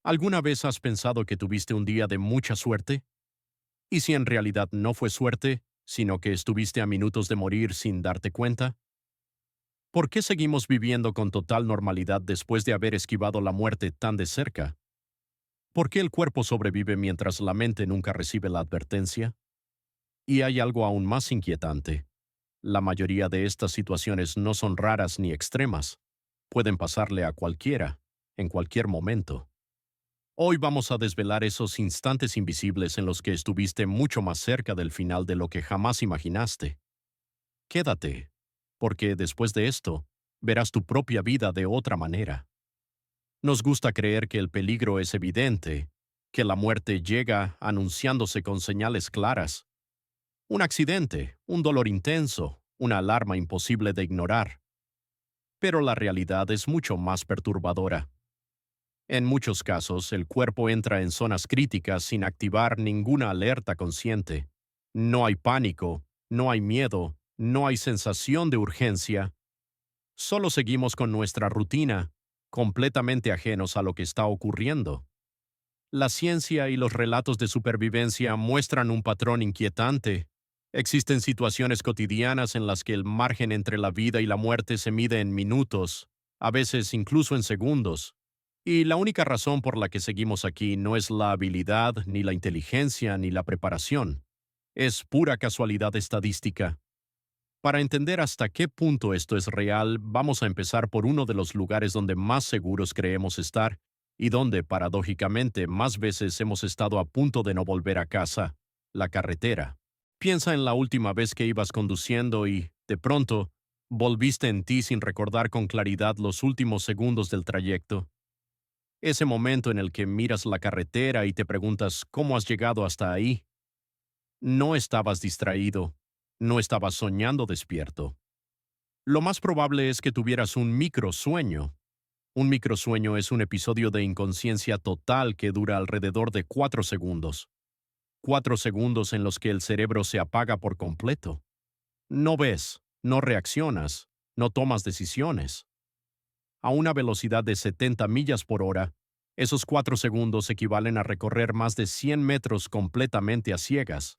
¿Alguna vez has pensado que tuviste un día de mucha suerte? ¿Y si en realidad no fue suerte, sino que estuviste a minutos de morir sin darte cuenta? ¿Por qué seguimos viviendo con total normalidad después de haber esquivado la muerte tan de cerca? ¿Por qué el cuerpo sobrevive mientras la mente nunca recibe la advertencia? Y hay algo aún más inquietante. La mayoría de estas situaciones no son raras ni extremas. Pueden pasarle a cualquiera, en cualquier momento. Hoy vamos a desvelar esos instantes invisibles en los que estuviste mucho más cerca del final de lo que jamás imaginaste. Quédate, porque después de esto, verás tu propia vida de otra manera. Nos gusta creer que el peligro es evidente, que la muerte llega anunciándose con señales claras. Un accidente, un dolor intenso, una alarma imposible de ignorar. Pero la realidad es mucho más perturbadora. En muchos casos, el cuerpo entra en zonas críticas sin activar ninguna alerta consciente. No hay pánico, no hay miedo, no hay sensación de urgencia. Solo seguimos con nuestra rutina, completamente ajenos a lo que está ocurriendo. La ciencia y los relatos de supervivencia muestran un patrón inquietante. Existen situaciones cotidianas en las que el margen entre la vida y la muerte se mide en minutos, a veces incluso en segundos. Y la única razón por la que seguimos aquí no es la habilidad, ni la inteligencia, ni la preparación. Es pura casualidad estadística. Para entender hasta qué punto esto es real, vamos a empezar por uno de los lugares donde más seguros creemos estar y donde, paradójicamente, más veces hemos estado a punto de no volver a casa: la carretera. Piensa en la última vez que ibas conduciendo y, de pronto, volviste en ti sin recordar con claridad los últimos segundos del trayecto. Ese momento en el que miras la carretera y te preguntas cómo has llegado hasta ahí. No estabas distraído, no estabas soñando despierto. Lo más probable es que tuvieras un microsueño. Un microsueño es un episodio de inconsciencia total que dura alrededor de 4 segundos. 4 segundos en los que el cerebro se apaga por completo. No ves, no reaccionas, no tomas decisiones. A una velocidad de 70 millas por hora, esos 4 segundos equivalen a recorrer más de 100 metros completamente a ciegas.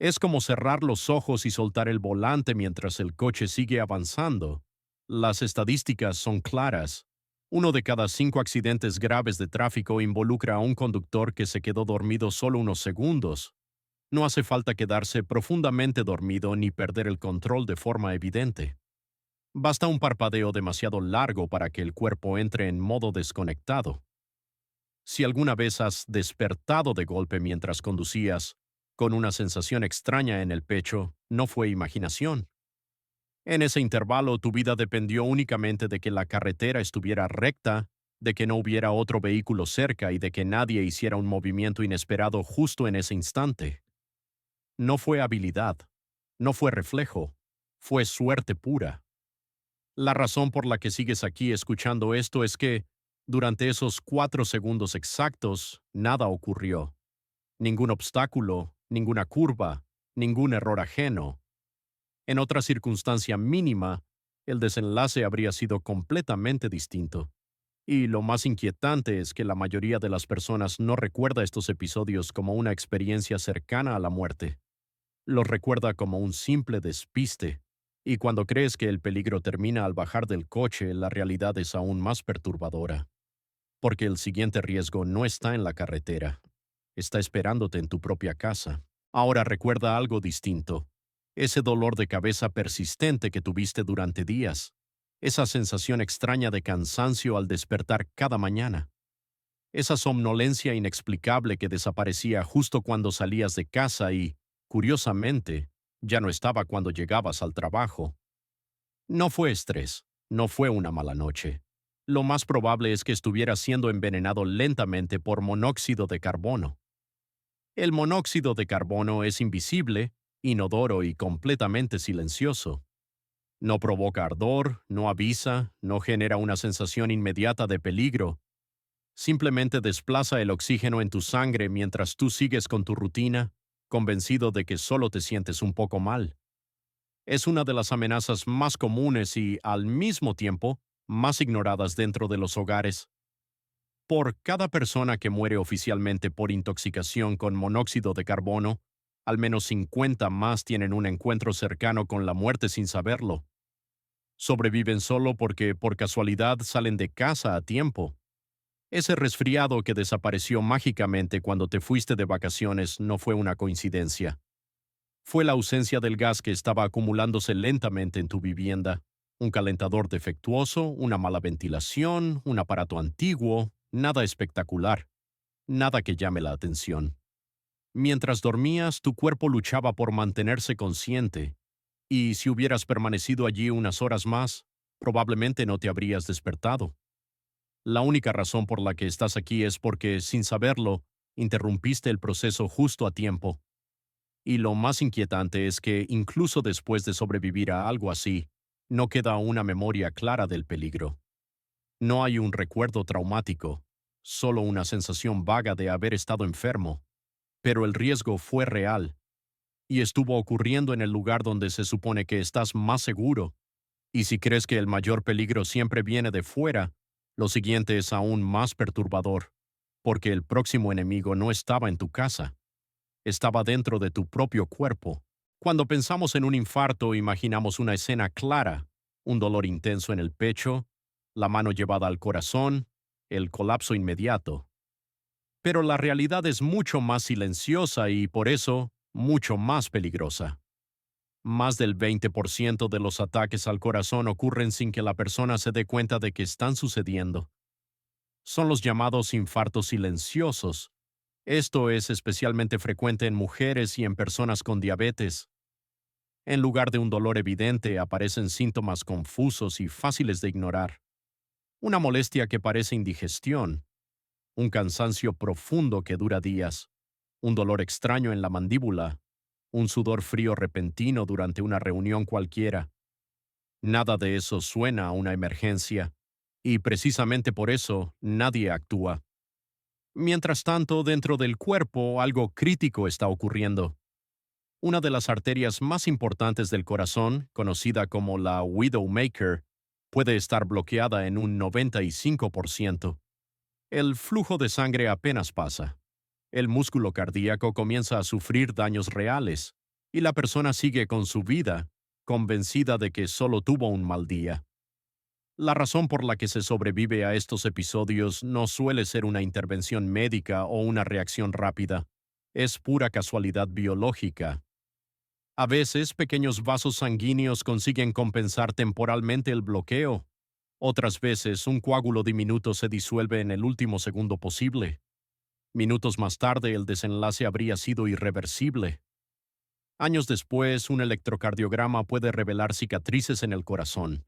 Es como cerrar los ojos y soltar el volante mientras el coche sigue avanzando. Las estadísticas son claras. 1 de cada 5 accidentes graves de tráfico involucra a un conductor que se quedó dormido solo unos segundos. No hace falta quedarse profundamente dormido ni perder el control de forma evidente. Basta un parpadeo demasiado largo para que el cuerpo entre en modo desconectado. Si alguna vez has despertado de golpe mientras conducías, con una sensación extraña en el pecho, no fue imaginación. En ese intervalo tu vida dependió únicamente de que la carretera estuviera recta, de que no hubiera otro vehículo cerca y de que nadie hiciera un movimiento inesperado justo en ese instante. No fue habilidad, no fue reflejo, fue suerte pura. La razón por la que sigues aquí escuchando esto es que, durante esos 4 segundos exactos, nada ocurrió. Ningún obstáculo, ninguna curva, ningún error ajeno. En otra circunstancia mínima, el desenlace habría sido completamente distinto. Y lo más inquietante es que la mayoría de las personas no recuerda estos episodios como una experiencia cercana a la muerte. Los recuerda como un simple despiste. Y cuando crees que el peligro termina al bajar del coche, la realidad es aún más perturbadora. Porque el siguiente riesgo no está en la carretera, está esperándote en tu propia casa. Ahora recuerda algo distinto: ese dolor de cabeza persistente que tuviste durante días, esa sensación extraña de cansancio al despertar cada mañana, esa somnolencia inexplicable que desaparecía justo cuando salías de casa y, curiosamente, ya no estaba cuando llegabas al trabajo. No fue estrés, no fue una mala noche. Lo más probable es que estuvieras siendo envenenado lentamente por monóxido de carbono. El monóxido de carbono es invisible, inodoro y completamente silencioso. No provoca ardor, no avisa, no genera una sensación inmediata de peligro. Simplemente desplaza el oxígeno en tu sangre mientras tú sigues con tu rutina, convencido de que solo te sientes un poco mal. Es una de las amenazas más comunes y, al mismo tiempo, más ignoradas dentro de los hogares. Por cada persona que muere oficialmente por intoxicación con monóxido de carbono, al menos 50 más tienen un encuentro cercano con la muerte sin saberlo. Sobreviven solo porque por casualidad salen de casa a tiempo. Ese resfriado que desapareció mágicamente cuando te fuiste de vacaciones no fue una coincidencia. Fue la ausencia del gas que estaba acumulándose lentamente en tu vivienda. Un calentador defectuoso, una mala ventilación, un aparato antiguo, nada espectacular, nada que llame la atención. Mientras dormías, tu cuerpo luchaba por mantenerse consciente, y si hubieras permanecido allí unas horas más, probablemente no te habrías despertado. La única razón por la que estás aquí es porque, sin saberlo, interrumpiste el proceso justo a tiempo. Y lo más inquietante es que, incluso después de sobrevivir a algo así, no queda una memoria clara del peligro. No hay un recuerdo traumático, solo una sensación vaga de haber estado enfermo. Pero el riesgo fue real, y estuvo ocurriendo en el lugar donde se supone que estás más seguro. Y si crees que el mayor peligro siempre viene de fuera, lo siguiente es aún más perturbador, porque el próximo enemigo no estaba en tu casa, estaba dentro de tu propio cuerpo. Cuando pensamos en un infarto, imaginamos una escena clara, un dolor intenso en el pecho, la mano llevada al corazón, el colapso inmediato. Pero la realidad es mucho más silenciosa y, por eso, mucho más peligrosa. Más del 20% de los ataques al corazón ocurren sin que la persona se dé cuenta de que están sucediendo. Son los llamados infartos silenciosos. Esto es especialmente frecuente en mujeres y en personas con diabetes. En lugar de un dolor evidente, aparecen síntomas confusos y fáciles de ignorar. Una molestia que parece indigestión, un cansancio profundo que dura días, un dolor extraño en la mandíbula, un sudor frío repentino durante una reunión cualquiera. Nada de eso suena a una emergencia, y precisamente por eso nadie actúa. Mientras tanto, dentro del cuerpo algo crítico está ocurriendo. Una de las arterias más importantes del corazón, conocida como la Widowmaker, puede estar bloqueada en un 95%. El flujo de sangre apenas pasa. El músculo cardíaco comienza a sufrir daños reales, y la persona sigue con su vida, convencida de que solo tuvo un mal día. La razón por la que se sobrevive a estos episodios no suele ser una intervención médica o una reacción rápida. Es pura casualidad biológica. A veces, pequeños vasos sanguíneos consiguen compensar temporalmente el bloqueo. Otras veces, un coágulo diminuto se disuelve en el último segundo posible. Minutos más tarde, el desenlace habría sido irreversible. Años después, un electrocardiograma puede revelar cicatrices en el corazón,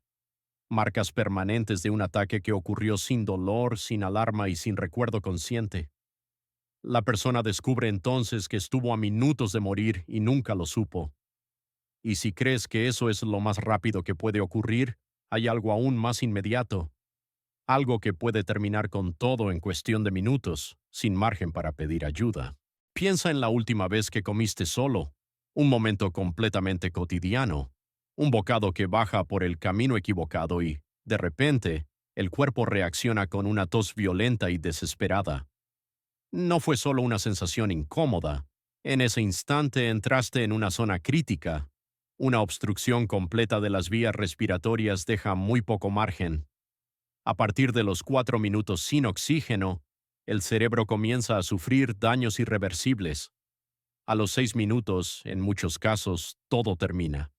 marcas permanentes de un ataque que ocurrió sin dolor, sin alarma y sin recuerdo consciente. La persona descubre entonces que estuvo a minutos de morir y nunca lo supo. Y si crees que eso es lo más rápido que puede ocurrir, hay algo aún más inmediato, algo que puede terminar con todo en cuestión de minutos, sin margen para pedir ayuda. Piensa en la última vez que comiste solo, un momento completamente cotidiano, un bocado que baja por el camino equivocado y, de repente, el cuerpo reacciona con una tos violenta y desesperada. No fue solo una sensación incómoda. En ese instante entraste en una zona crítica. Una obstrucción completa de las vías respiratorias deja muy poco margen. A partir de los 4 minutos sin oxígeno, el cerebro comienza a sufrir daños irreversibles. A los 6 minutos, en muchos casos, todo termina.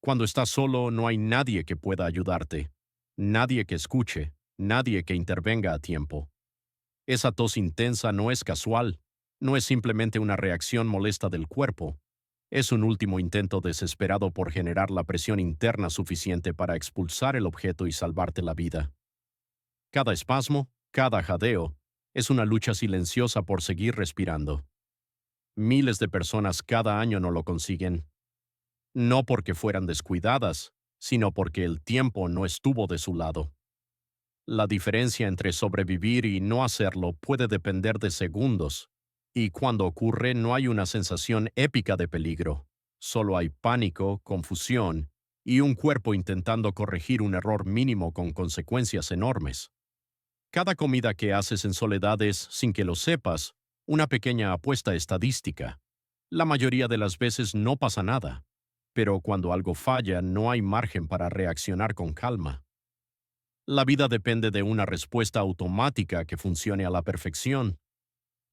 Cuando estás solo, no hay nadie que pueda ayudarte, nadie que escuche, nadie que intervenga a tiempo. Esa tos intensa no es casual, no es simplemente una reacción molesta del cuerpo. Es un último intento desesperado por generar la presión interna suficiente para expulsar el objeto y salvarte la vida. Cada espasmo, cada jadeo, es una lucha silenciosa por seguir respirando. Miles de personas cada año no lo consiguen. No porque fueran descuidadas, sino porque el tiempo no estuvo de su lado. La diferencia entre sobrevivir y no hacerlo puede depender de segundos, y cuando ocurre no hay una sensación épica de peligro. Solo hay pánico, confusión y un cuerpo intentando corregir un error mínimo con consecuencias enormes. Cada comida que haces en soledad es, sin que lo sepas, una pequeña apuesta estadística. La mayoría de las veces no pasa nada, pero cuando algo falla no hay margen para reaccionar con calma. La vida depende de una respuesta automática que funcione a la perfección,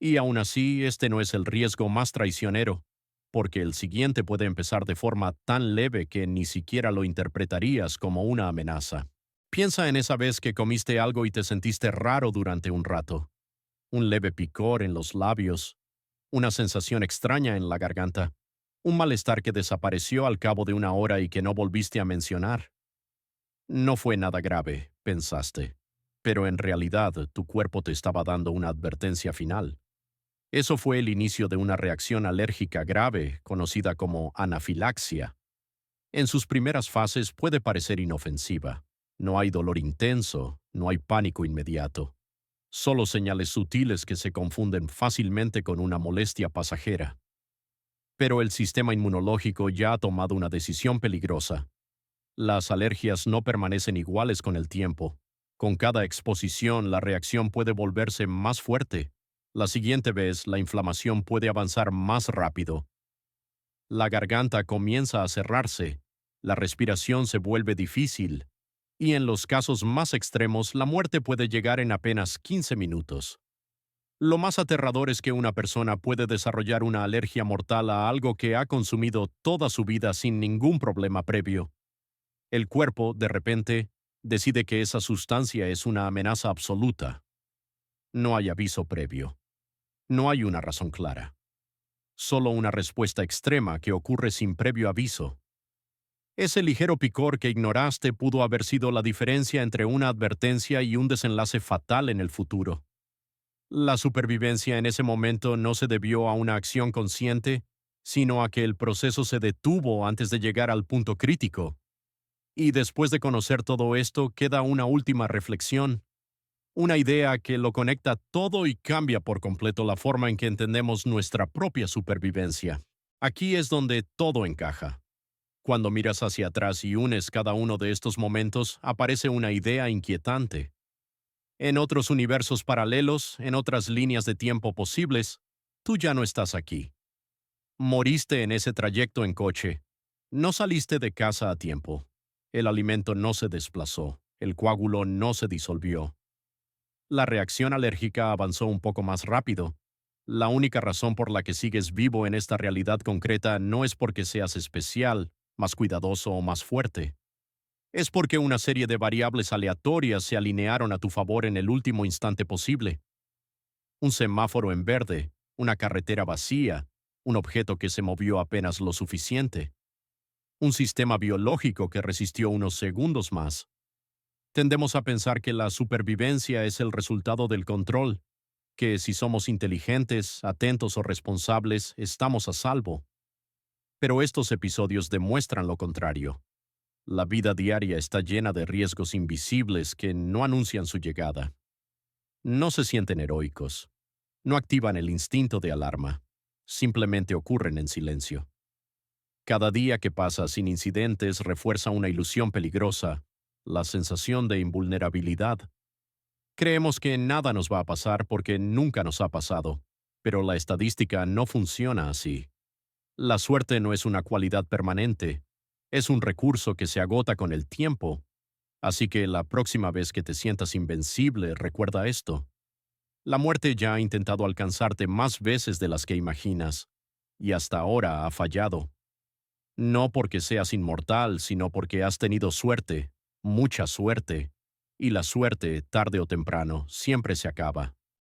y aún así este no es el riesgo más traicionero, porque el siguiente puede empezar de forma tan leve que ni siquiera lo interpretarías como una amenaza. Piensa en esa vez que comiste algo y te sentiste raro durante un rato. Un leve picor en los labios, una sensación extraña en la garganta, un malestar que desapareció al cabo de una hora y que no volviste a mencionar. No fue nada grave, pensaste, pero en realidad tu cuerpo te estaba dando una advertencia final. Eso fue el inicio de una reacción alérgica grave, conocida como anafilaxia. En sus primeras fases puede parecer inofensiva. No hay dolor intenso, no hay pánico inmediato. Solo señales sutiles que se confunden fácilmente con una molestia pasajera. Pero el sistema inmunológico ya ha tomado una decisión peligrosa. Las alergias no permanecen iguales con el tiempo. Con cada exposición, la reacción puede volverse más fuerte. La siguiente vez, la inflamación puede avanzar más rápido. La garganta comienza a cerrarse, la respiración se vuelve difícil, y en los casos más extremos, la muerte puede llegar en apenas 15 minutos. Lo más aterrador es que una persona puede desarrollar una alergia mortal a algo que ha consumido toda su vida sin ningún problema previo. El cuerpo, de repente, decide que esa sustancia es una amenaza absoluta. No hay aviso previo. No hay una razón clara. Solo una respuesta extrema que ocurre sin previo aviso. Ese ligero picor que ignoraste pudo haber sido la diferencia entre una advertencia y un desenlace fatal en el futuro. La supervivencia en ese momento no se debió a una acción consciente, sino a que el proceso se detuvo antes de llegar al punto crítico. Y después de conocer todo esto, queda una última reflexión, una idea que lo conecta todo y cambia por completo la forma en que entendemos nuestra propia supervivencia. Aquí es donde todo encaja. Cuando miras hacia atrás y unes cada uno de estos momentos, aparece una idea inquietante. En otros universos paralelos, en otras líneas de tiempo posibles, tú ya no estás aquí. Moriste en ese trayecto en coche. No saliste de casa a tiempo. El alimento no se desplazó. El coágulo no se disolvió. La reacción alérgica avanzó un poco más rápido. La única razón por la que sigues vivo en esta realidad concreta no es porque seas especial, más cuidadoso o más fuerte. Es porque una serie de variables aleatorias se alinearon a tu favor en el último instante posible. Un semáforo en verde, una carretera vacía, un objeto que se movió apenas lo suficiente. Un sistema biológico que resistió unos segundos más. Tendemos a pensar que la supervivencia es el resultado del control, que si somos inteligentes, atentos o responsables, estamos a salvo. Pero estos episodios demuestran lo contrario. La vida diaria está llena de riesgos invisibles que no anuncian su llegada. No se sienten heroicos. No activan el instinto de alarma. Simplemente ocurren en silencio. Cada día que pasa sin incidentes refuerza una ilusión peligrosa, la sensación de invulnerabilidad. Creemos que nada nos va a pasar porque nunca nos ha pasado, pero la estadística no funciona así. La suerte no es una cualidad permanente, es un recurso que se agota con el tiempo. Así que la próxima vez que te sientas invencible, recuerda esto. La muerte ya ha intentado alcanzarte más veces de las que imaginas, y hasta ahora ha fallado. No porque seas inmortal, sino porque has tenido suerte, mucha suerte, y la suerte, tarde o temprano, siempre se acaba.